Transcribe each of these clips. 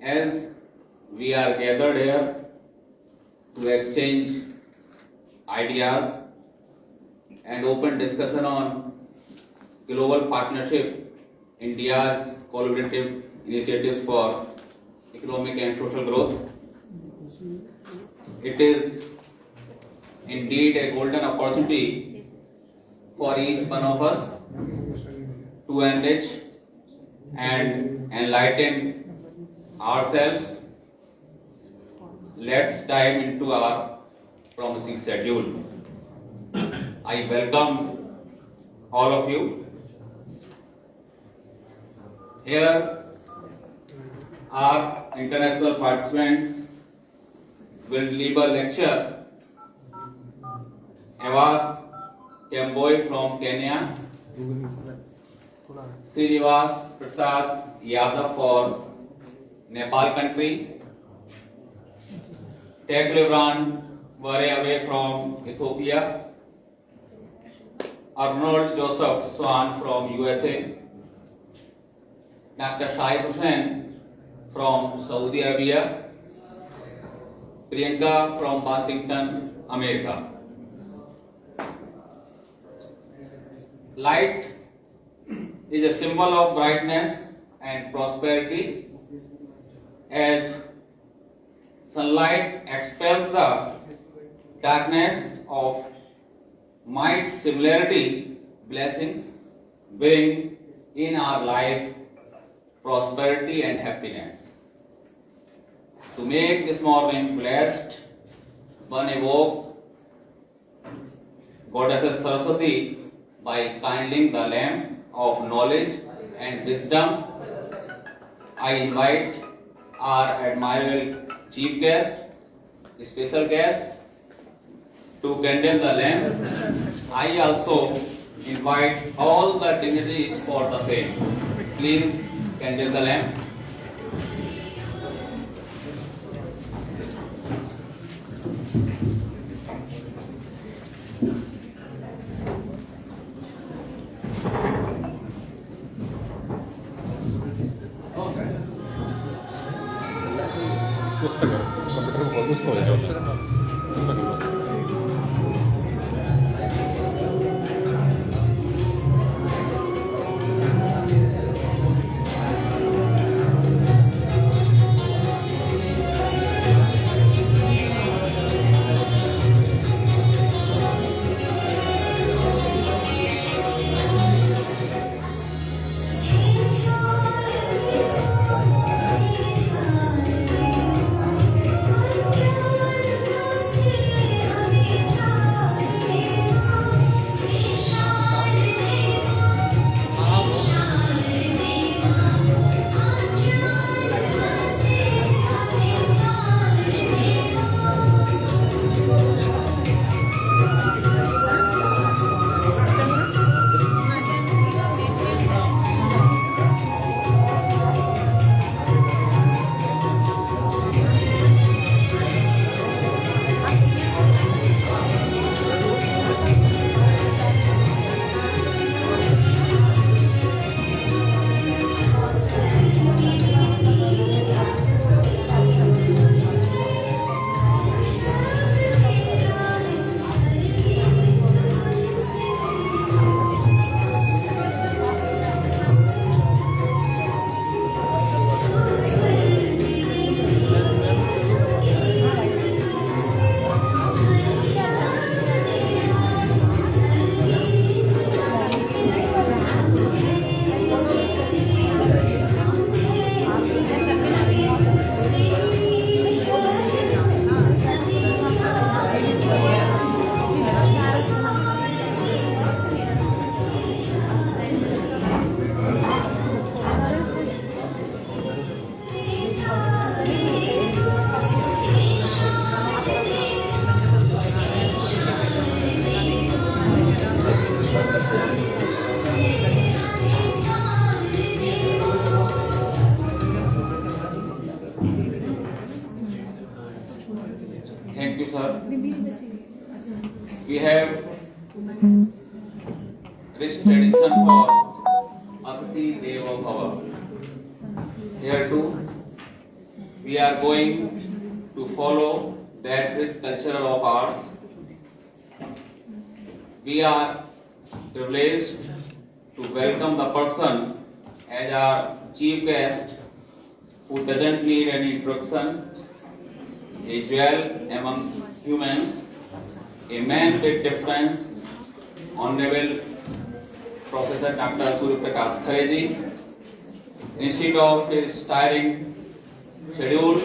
As we are gathered here to exchange ideas and open discussion on global partnership, India's collaborative initiatives for economic and social growth. It is indeed a golden opportunity for each one of us to enrich and enlighten ourselves. Let's dive into our promising schedule. I welcome all of you. Here, our international participants will deliver lecture. Avas Kemboi from Kenya, Srinivas Prasad Yadav for Nepal country, Teglevran Vareave from Ethiopia, Arnold Joseph Swan from USA, Dr. Shahid Hussain from Saudi Arabia, Priyanka from Washington, America. Light is a symbol of brightness and prosperity. As sunlight expels the darkness of might, similarity, blessings bring in our life prosperity and happiness. To make this morning blessed, one evoke Goddess Saraswati by kindling the lamp of knowledge and wisdom. I invite our admirable chief guest, special guest, to kindle the lamp. I also invite all the dignitaries for the same. Please kindle the lamp. Komputer bagus kok ya contohnya. Thank you, sir. We have rich tradition for Atati Deva Bhava. Here too, we are going to follow that rich culture of ours. We are privileged to welcome the person as our chief guest who doesn't need any introduction, a jewel among humans, a man with difference, Honorable Professor Dr. Surya Prakash Khare ji. Instead of his tiring schedule,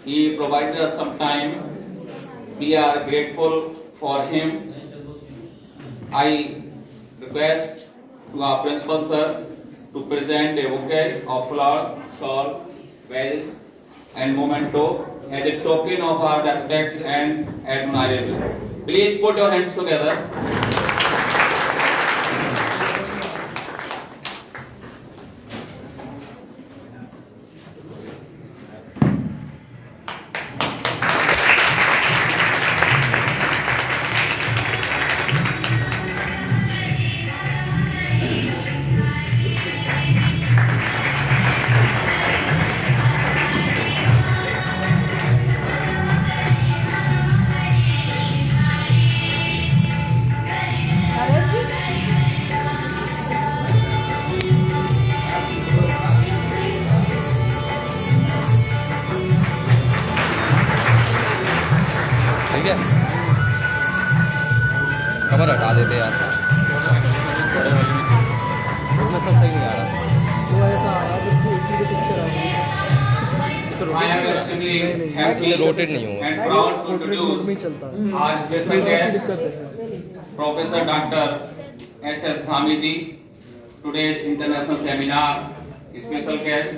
he provided us some time. We are grateful for him. I request to our principal sir to present a bouquet of flower, shawl, bells and memento as a token of our respect and admiration. Please put your hands together. ठीक है cover हटा देते यार उसमें सब सही नहीं आ रहा I am extremely happy rotate नहीं होगा and proud to introduce our special guest, Professor Dr. S.S. Dhami ji, today's international seminar special guest.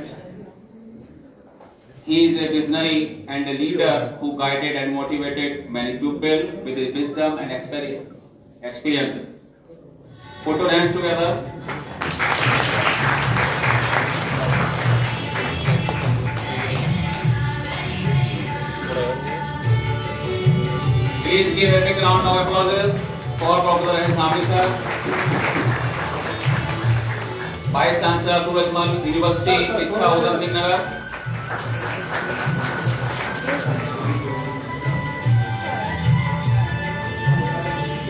He is a visionary and a leader who guided and motivated many pupils with his wisdom and experience. Put your hands together. Please give a big round of applause for Professor S. Dhami sir. Vice Chancellor Surajmal University, Ichha Udham Singh Nagar.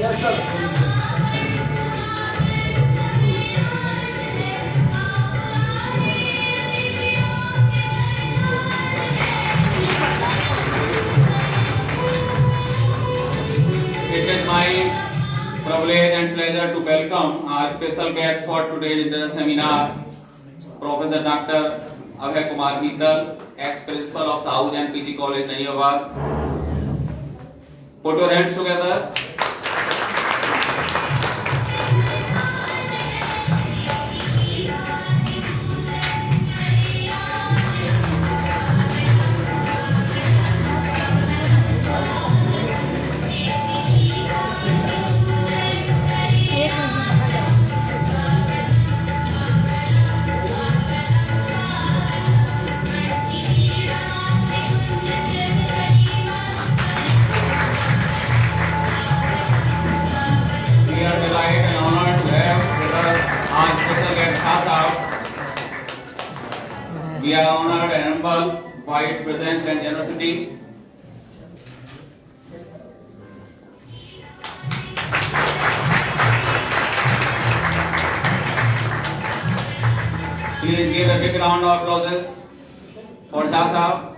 Yes, sir. It is my privilege and pleasure to welcome our special guest for today's international seminar, Professor Dr. Abhay Kumar Mittal, ex-principal of South and PG College, Nayyabad. Put your hands together. We are honored and humbled by its presence and generosity. Please give a big round of applause for Shah Sahab.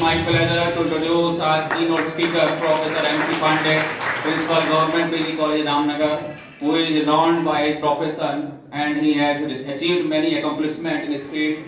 My pleasure to introduce our keynote speaker, Professor M.C. Pandey, Principal Government PG College, Ramnagar, who is renowned by his profession and he has achieved many accomplishments in his field.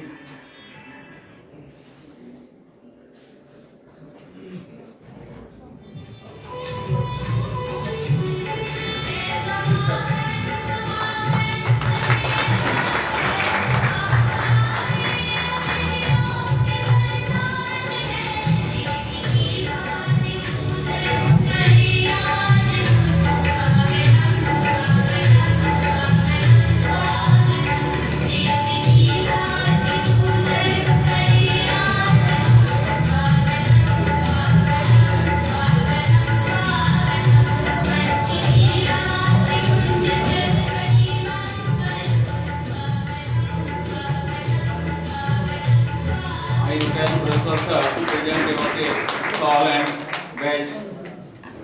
shawl and badge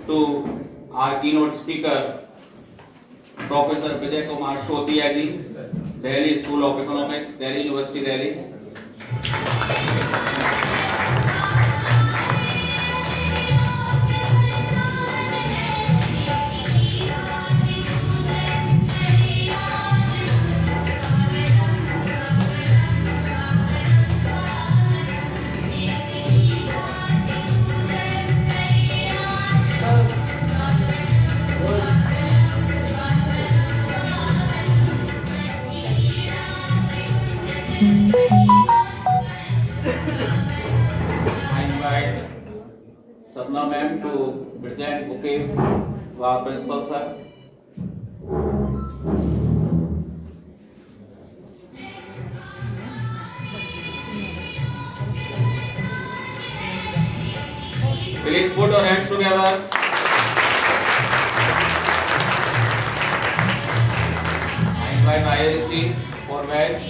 to our keynote speaker, Professor Vijay Kumar Shotia ji, Delhi School of Economics, Delhi University, Delhi. I invite Sapna ma'am to present bouquet to our principal sir. Please put your hands together. I invite IRC for badge.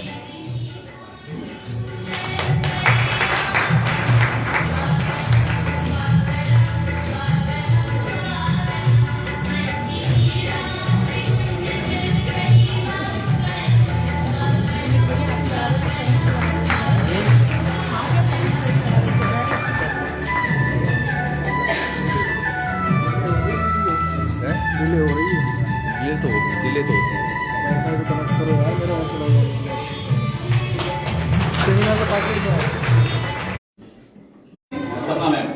Delay हो रही है। ये तो delay तो होती है। Wifi को connect करो यार, मेरा वहाँ चला गया। सेमिनार का पासवर्ड क्या है? Sapna ma'am.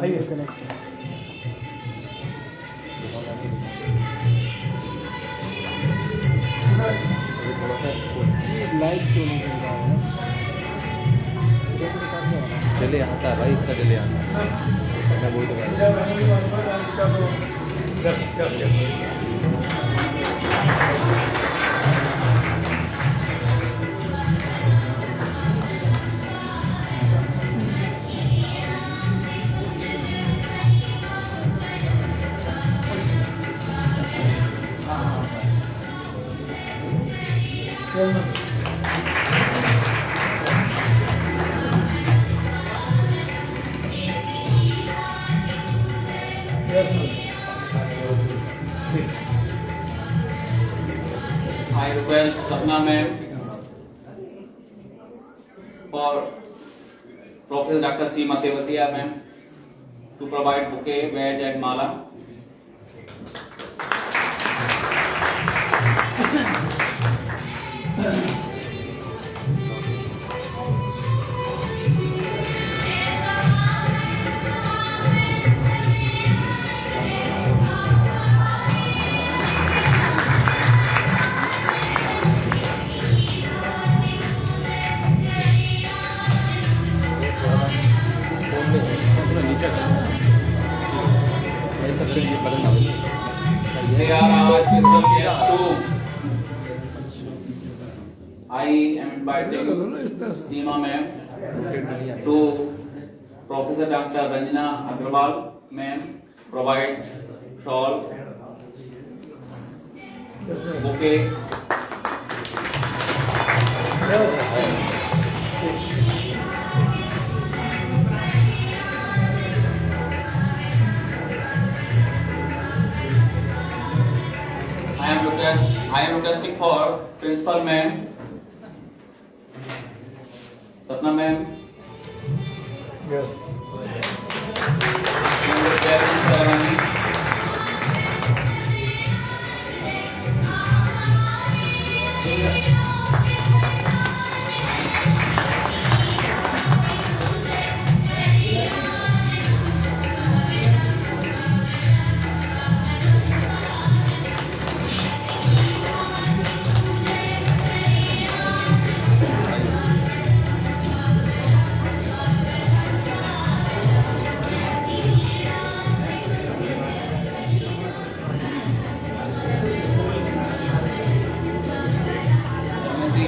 आइए कनेक्ट। लाइव क्यों नहीं चल रहा है? डिले आता है भाई, इसका डिले आता है। मैं वही तो कह रहा हूँ। I request Sapna ma'am for Professor Dr. C. Matevatiya ma'am to provide bouquet, badge and mala. They are our special guests too. I am inviting Seema ma'am to Professor Dr. Ranjana Agrawal ma'am provide shawl, bouquet. I am requesting for Principal ma'am, Sapna ma'am, Yes. Chairman ceremony.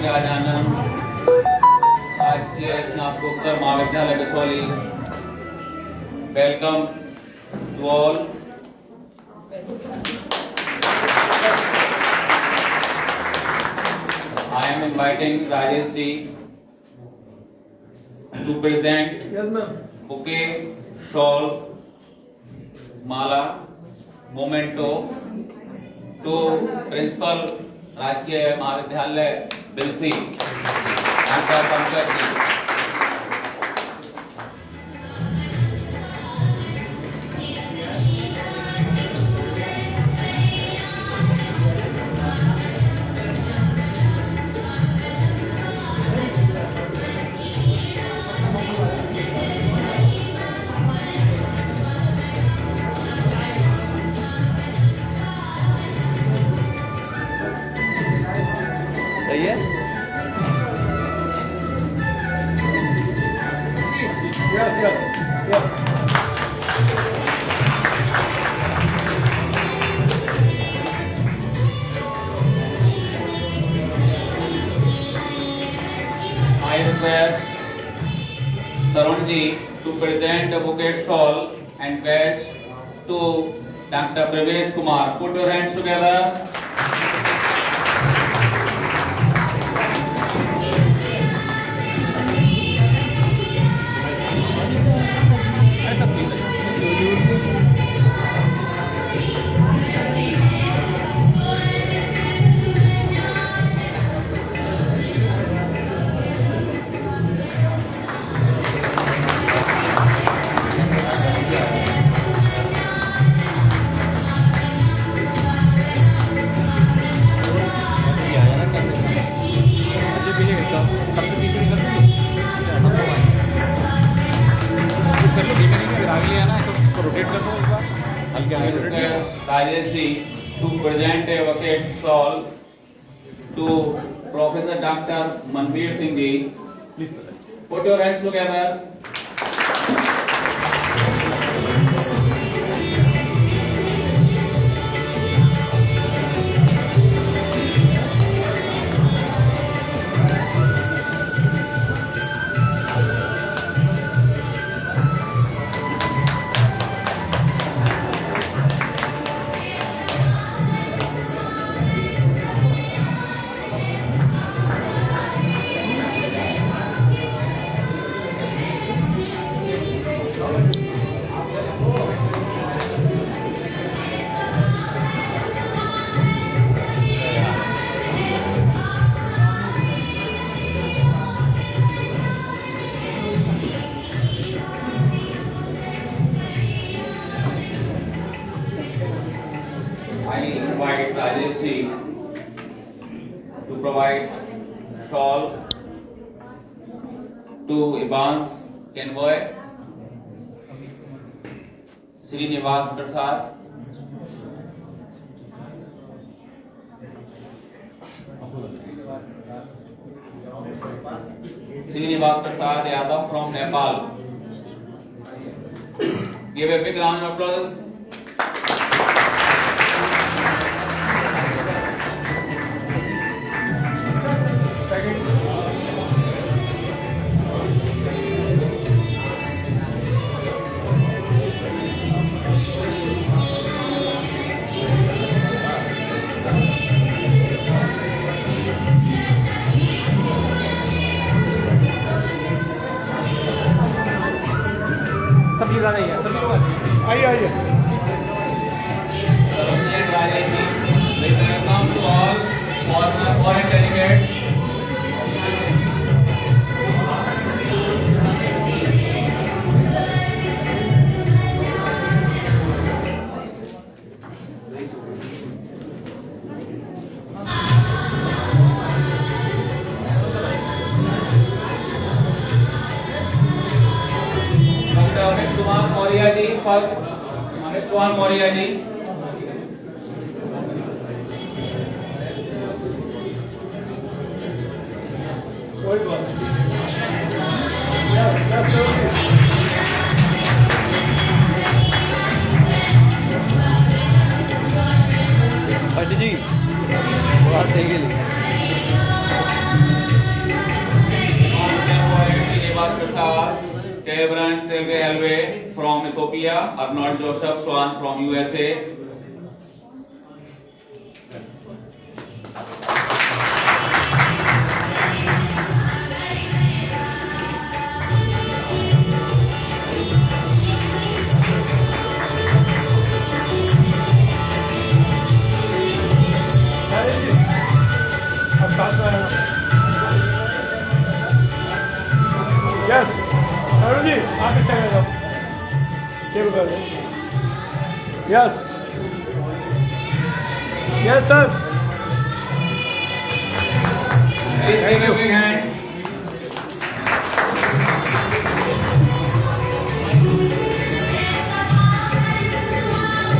Gajanan Rajkiya Snatakottar Mahavidyalaya Bisauli. Welcome to all. I am inviting Rajesh ji to present Yes, ma'am. bouquet, shawl, Mala, memento to Principal राजकीय महाविद्यालय Bilsi doctor Pankaj ji. सही है। Yes, yes, yes. I request Tarun ji to present a bouquet shawl and badge to Dr. Pravesh Kumar. Put your hands together. I request Rajesh ji to present a bouquet shawl to Professor Dr. Manveer Singh ji. Put your hands together. I invite Rajesh ji to provide shawl to Evans Convoy, Srinivas Prasad, Srinivas Prasad Yadav from Nepal. Give a big round of applause. आइए आइए। Sarojini and Rajesh ji, we welcome to all former foreign delegates. Dr. Amit Kumar Maurya ji, first. Amit Kumar Maurya ji. कोई बात नहीं। Yes, okay। Bhatt ji बात है के लिए Srinivas Prasad, Kevran Telve from Ethiopia, Arnold Joseph Swan from USA. Yes. Yes, sir. Please give a big hand.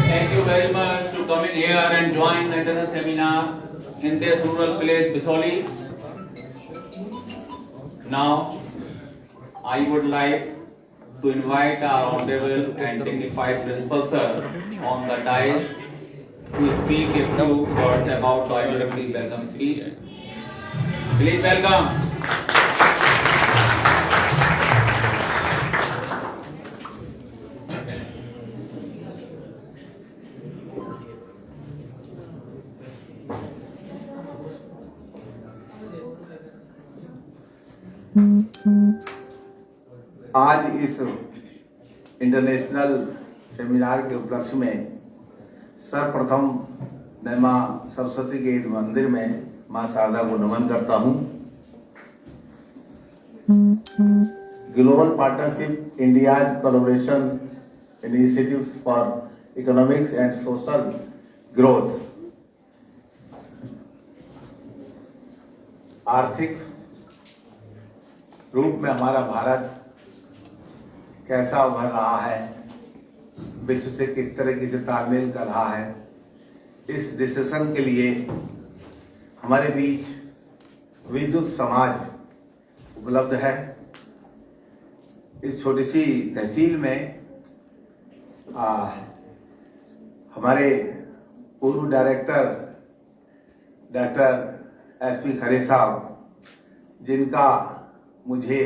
Thank you very much to coming here and join the international seminar in this rural village Bisoli. Now, I would like to invite our honorable and dignified principal sir on the dais to speak a few words about the introductory welcome speech. Please welcome. आज इस international seminar के उपलक्ष्य में सर्वप्रथम मैं मां सरस्वती के मंदिर में मां शारदा को नमन करता हूं। Global partnership India's collaboration initiatives for economics and social growth, आर्थिक रूप में हमारा भारत कैसा उभर रहा है, विश्व से किस तरीके से तालमेल कर रहा है, इस डिस्कशन के लिए हमारे बीच विद्युत समाज उपलब्ध है। इस छोटी सी तहसील में हमारे पूर्व डायरेक्टर डॉक्टर एसपी खरे साहब, जिनका मुझे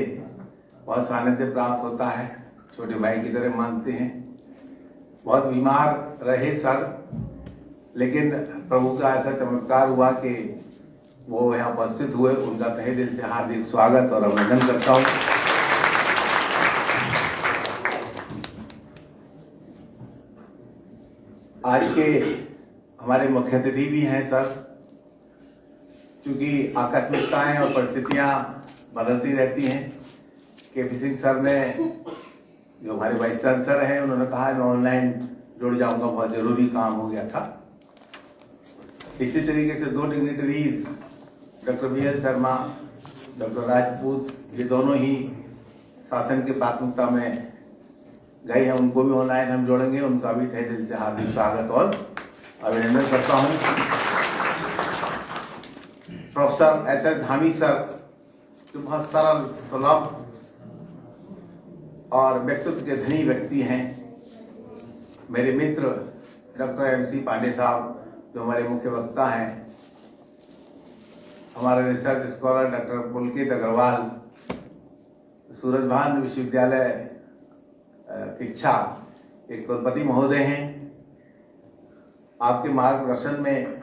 बहुत सानिध्य प्राप्त होता है, छोटे भाई की तरह मानते हैं। बहुत बीमार रहे सर, लेकिन प्रभु का ऐसा चमत्कार हुआ कि वो यहाँ उपस्थित हुए। उनका तहे दिल से हार्दिक स्वागत और अभिनंदन करता हूँ। आज के हमारे मुख्य अतिथि भी हैं सर, क्योंकि आकस्मिकताएं और परिस्थितियां बदलती रहती हैं। केपी सिंह सर ने, जो हमारे वाइस चांसलर हैं, उन्होंने कहा मैं ऑनलाइन जुड़ जाऊंगा, बहुत जरूरी काम हो गया था। इसी तरीके से दो dignitaries doctor BL Sharma, doctor Rajput, ये दोनों ही शासन की प्राथमिकता में गए हैं, उनको भी ऑनलाइन हम जोड़ेंगे। उनका भी तहे दिल से हार्दिक स्वागत और अभिनंदन करता हूँ। प्रोफेसर HS धामी सर, जो बहुत सरल, सुलभ और व्यक्तित्व के धनी व्यक्ति हैं। मेरे मित्र डॉक्टर MC पांडे साहब, जो हमारे मुख्य वक्ता हैं। हमारे रिसर्च स्कॉलर डॉक्टर पुलकित अग्रवाल, सूरजभान विश्वविद्यालय शिक्षा एक कुलपति महोदय हैं। आपके मार्गदर्शन में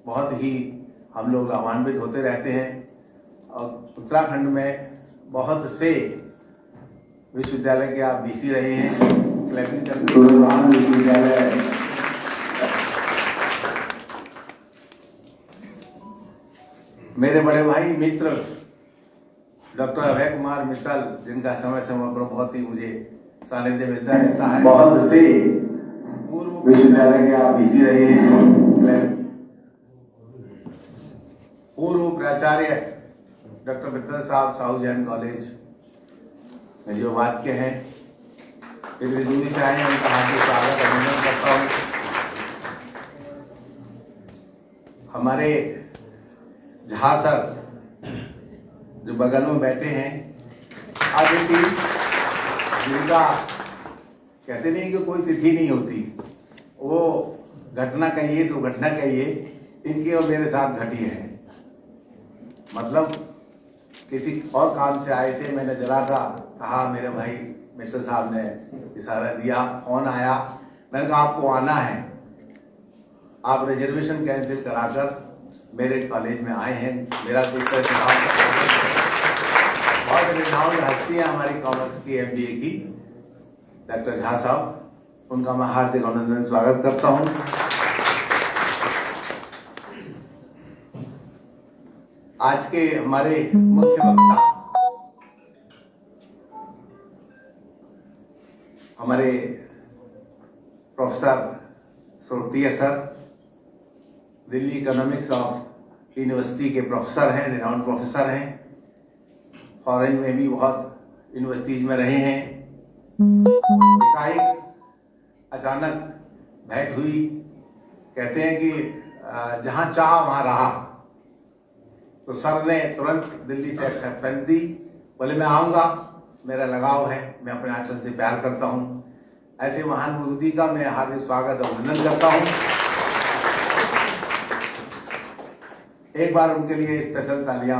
बहुत ही हम लोग लाभान्वित होते रहते हैं और उत्तराखंड में बहुत से विश्वविद्यालय के आप DC रहे हैं। सूरजभान विश्वविद्यालय मेरे बड़े भाई मित्र डॉक्टर अभय कुमार मित्तल, जिनका समय समय पर बहुत ही मुझे सानिध्य मिलता रहता है। बहुत से पूर्व विश्वविद्यालय के आप DC रहे हैं। पूर्व प्राचार्य डॉक्टर मित्तल साहब साहू जैन कॉलेज में जो बात के हैं, इतनी दूरी से आए हैं, उनका हार्दिक स्वागत अभिनंदन करता हूँ। हमारे झा सर, जो बगल में बैठे हैं, आदित्य, जिनका कहते नहीं कि कोई तिथि नहीं होती, वो घटना कहिए तो घटना कहिए, इनकी और मेरे साथ घटी है। मतलब किसी और काम से आए थे, मैंने जरा सा कहा, मेरे भाई मित्र साहब ने इशारा दिया, फोन आया, मैंने कहा आपको आना है, आप रिजर्वेशन कैंसिल कराकर मेरे कॉलेज में आए हैं। मेरा बहुत रिनाउंड हस्तियाँ हमारी कॉमर्स की MBA की डॉक्टर झा साहब, उनका मैं हार्दिक अभिनंदन स्वागत करता हूँ। आज के हमारे मुख्य वक्ता हमारे प्रोफेसर सुरतीय sir, Delhi economics of university के प्रोफेसर हैं, रिनाउंड प्रोफेसर हैं, फॉरेन में भी बहुत यूनिवर्सिटीज में रहे हैं। एकाएक अचानक भेंट हुई। कहते हैं कि जहां चाह वहां रहा, तो सर ने तुरंत दिल्ली से एक्सेप्टेंस दी। बोले मैं आऊंगा, मेरा लगाव है, मैं अपने आंचल से प्यार करता हूं। ऐसे महान मुरुदी का मैं हार्दिक स्वागत और अभिनंदन करता हूं। एक बार उनके लिए स्पेशल तालियां।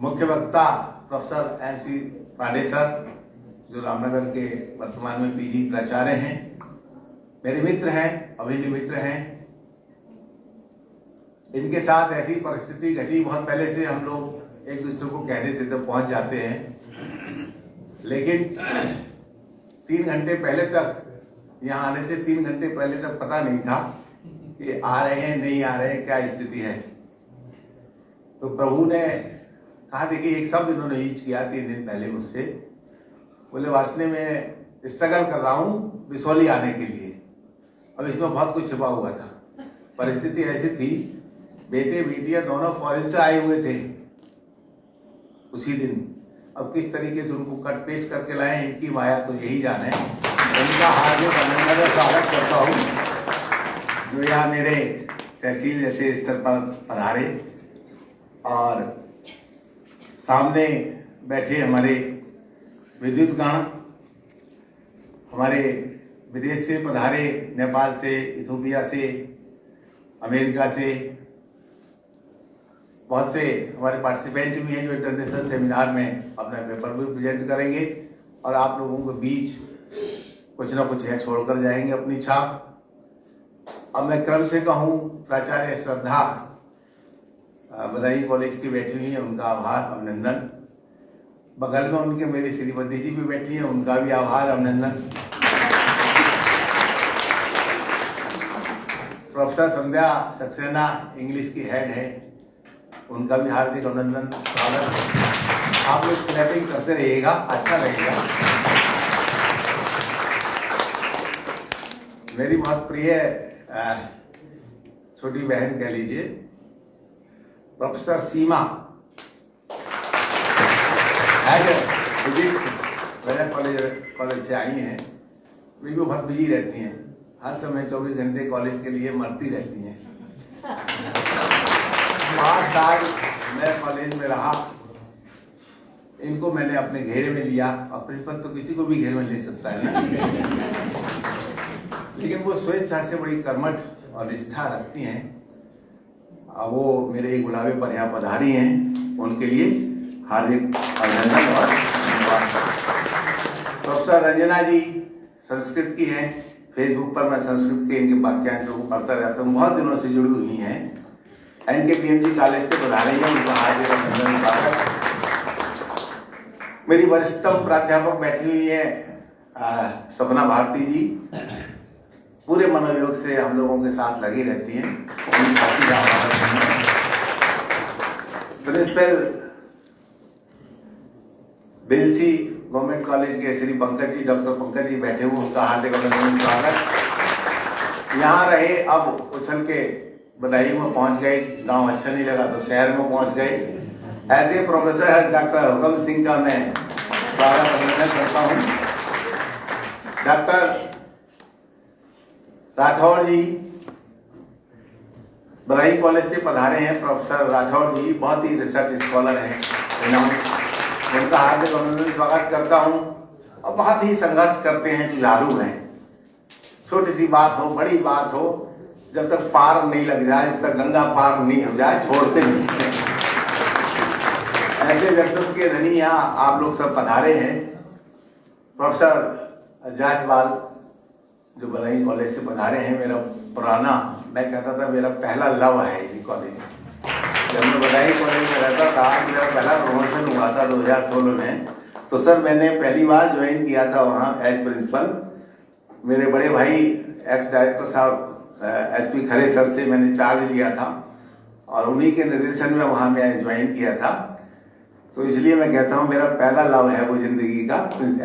मुख्य वक्ता प्रोफेसर MC पांडे सर, जो रामनगर के वर्तमान में PG प्राचार्य हैं, मेरे मित्र हैं, अभिन्न मित्र हैं। इनके साथ ऐसी परिस्थिति घटी, बहुत पहले से हम लोग एक दूसरे को कह देते तो पहुंच जाते हैं, लेकिन 3 घंटे पहले तक, यहाँ आने से 3 घंटे पहले तक पता नहीं था कि आ रहे हैं नहीं आ रहे हैं, क्या स्थिति है। तो प्रभु ने कहा, देखिए एक शब्द इन्होंने यूज किया 3 दिन पहले मुझसे। बोले वासने में स्ट्रगल कर रहा हूँ बिसौली आने के लिए। अब इसमें बहुत कुछ छिपा हुआ था। परिस्थिति ऐसी थी, बेटे बेटियां दोनों फॉरेन से आए हुए थे उसी दिन। अब किस तरीके से उनको कटपेट करके लाए, इनकी माया तो यही जाने। उनका हार्दिक अभिनंदन स्वागत करता हूँ, जो यहाँ मेरे तहसील जैसे स्तर पर पधारे। और सामने बैठे हमारे विद्युत गण, हमारे विदेश से पधारे, नेपाल से, इथियोपिया से, अमेरिका से बहुत से हमारे पार्टिसिपेंट भी हैं, जो इंटरनेशनल सेमिनार में अपना पेपर भी प्रेजेंट करेंगे और आप लोगों के बीच कुछ ना कुछ है छोड़कर जाएंगे अपनी छाप। अब मैं क्रम से कहूँ, प्राचार्य श्रद्धा बदायूं कॉलेज की बैठी हुई है, उनका आभार अभिनंदन। बगल में उनके मेरी श्रीमती जी भी बैठी हैं, उनका भी आभार अभिनंदन। प्रोफेसर संध्या सक्सेना इंग्लिश की हेड है, उनका भी हार्दिक अभिनंदन स्वागत। आप लोग क्लैपिंग करते रहिएगा, अच्छा रहेगा। मेरी बहुत प्रिय छोटी बहन कह लीजिए, प्रोफेसर सीमा फिजिक्स कॉलेज से आई हैं। वे भी बहुत बिजी रहती हैं, हर समय 24 घंटे कॉलेज के लिए मरती रहती हैं। 5 साल मैं कॉलेज में रहा, इनको मैंने अपने घेरे में लिया। और प्रिंसिपल तो किसी को भी घेरे में ले सकता है ना, लेकिन वो स्वेच्छा से बड़ी कर्मठ और निष्ठा रखती हैं। वो मेरे एक बुलावे पर यहाँ पधारी हैं, उनके लिए हार्दिक अभिनंदन और धन्यवाद। प्रोफेसर रंजना जी संस्कृत की हैं, फेसबुक पर मैं संस्कृत के इनके वाक्यांशों को पढ़ता रहता हूँ, बहुत दिनों से जुड़ी हुई हैं। NK PMG कॉलेज से पधारे हैं, उनका हार्दिक अभिनंदन स्वागत। मेरी वरिष्ठतम प्राध्यापक बैठी हुई है सपना भारती जी, पूरे मनोयोग से हम लोगों के साथ लगी रहती हैं। प्रिंसिपल बिलसी गवर्नमेंट कॉलेज के श्री पंकज जी, डॉक्टर पंकज जी बैठे हुए, उनका हार्दिक अभिनंदन स्वागत। यहाँ रहे, अब उछल के बदायूं में पहुंच गए, गांव अच्छा नहीं लगा तो शहर में पहुंच गए। ऐसे प्रोफेसर डॉक्टर हुकम सिंह का मैं स्वागत अभिनंदन करता हूँ। डॉक्टर राठौर जी बदायूं कॉलेज से पधारे हैं। प्रोफेसर राठौर जी बहुत ही रिसर्च स्कॉलर हैं, उनका हार्दिक अभिनंदन स्वागत करता हूं। और बहुत ही संघर्ष करते हैं, जुझारू हैं। छोटी सी बात हो, बड़ी बात हो, जब तक पार नहीं लग जाए, जब तक गंगा पार नहीं हो जाए, छोड़ते नहीं। ऐसे व्यक्तित्व के धनी यहाँ आप लोग सब पधारे हैं। प्रोफेसर जायसवाल जो बदायूं कॉलेज से पधारे हैं, मेरा पुराना, मैं कहता था मेरा पहला लव है ये कॉलेज। जब मैं बदायूं कॉलेज में रहता था, मेरा पहला प्रमोशन हुआ था 2016 में, तो सर मैंने पहली बार ज्वाइन किया था वहाँ एज प्रिंसिपल। मेरे बड़े भाई एक्स डायरेक्टर साहब SP खरे सर से मैंने चार्ज लिया था और उन्हीं के निर्देशन में वहाँ मैं ज्वाइन किया था। तो इसलिए मैं कहता हूँ मेरा पहला लव है वो जिंदगी का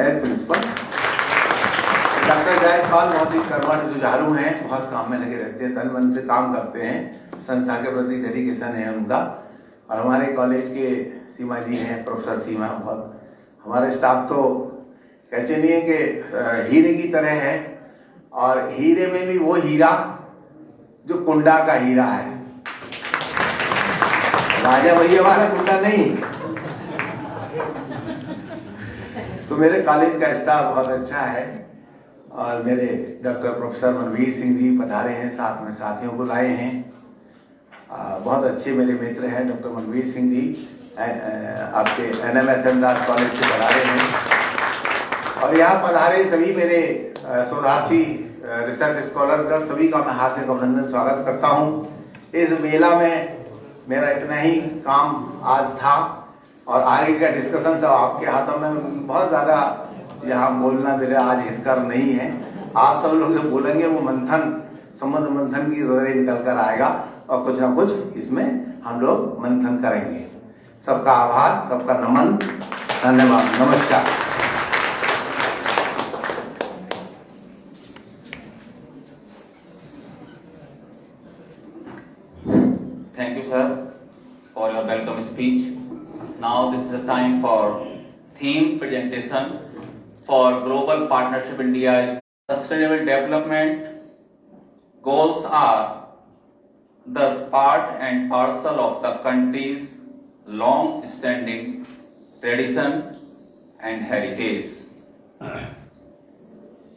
एज प्रिंसिपल। डॉक्टर जायसवाल बहुत ही कर्मठ जुझारू हैं, बहुत काम में लगे रहते हैं, तन मन से काम करते हैं, संस्था के प्रति डेडिकेशन है उनका। और हमारे कॉलेज के सीमा जी हैं, प्रोफेसर सीमा, बहुत हमारे स्टाफ तो कहते नहीं है कि हीरे की तरह है, और हीरे में भी वो हीरा जो कुंडा का हीरा है, राजा भैया वाला कुंडा नहीं। तो मेरे कॉलेज का स्टाफ बहुत अच्छा है, और मेरे डॉक्टर प्रोफेसर मनवीर सिंह जी पधारे हैं, साथ में साथियों को लाए हैं। बहुत अच्छे मेरे मित्र हैं डॉक्टर मनवीर सिंह जी, आपके NMSM दास कॉलेज से पधारे हैं। और यहाँ पधारे सभी मेरे शोधार्थी रिसर्च स्कॉलर्स सभी का मैं हार्दिक अभिनंदन स्वागत करता हूँ। इस मेला में मेरा इतना ही काम आज था, और आगे का डिस्कशन तो आपके हाथों में। बहुत ज़्यादा यहाँ बोलना मेरा आज हितकर नहीं है। आप सब लोग जो बोलेंगे वो मंथन, संबंध मंथन की जरिए निकल कर आएगा, और कुछ ना कुछ इसमें हम लोग मंथन करेंगे। सबका आभार, सबका नमन, धन्यवाद, नमस्कार। Thank you, sir, for your welcome speech. Now this is the time for theme presentation for Global Partnership India's Sustainable Development Goals are thus part and parcel of the country's long-standing tradition and heritage.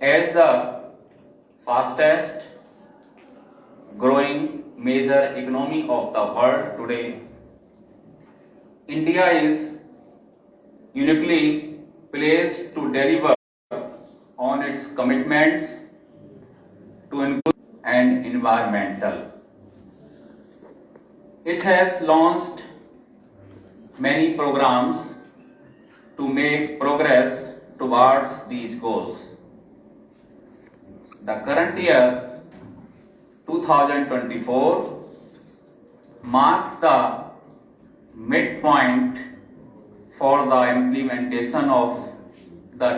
As the fastest growing major economy of the world today, India is uniquely placed to deliver on its commitments to include and environmental. It has launched many programs to make progress towards these goals. The current year 2024 marks the midpoint for the implementation of the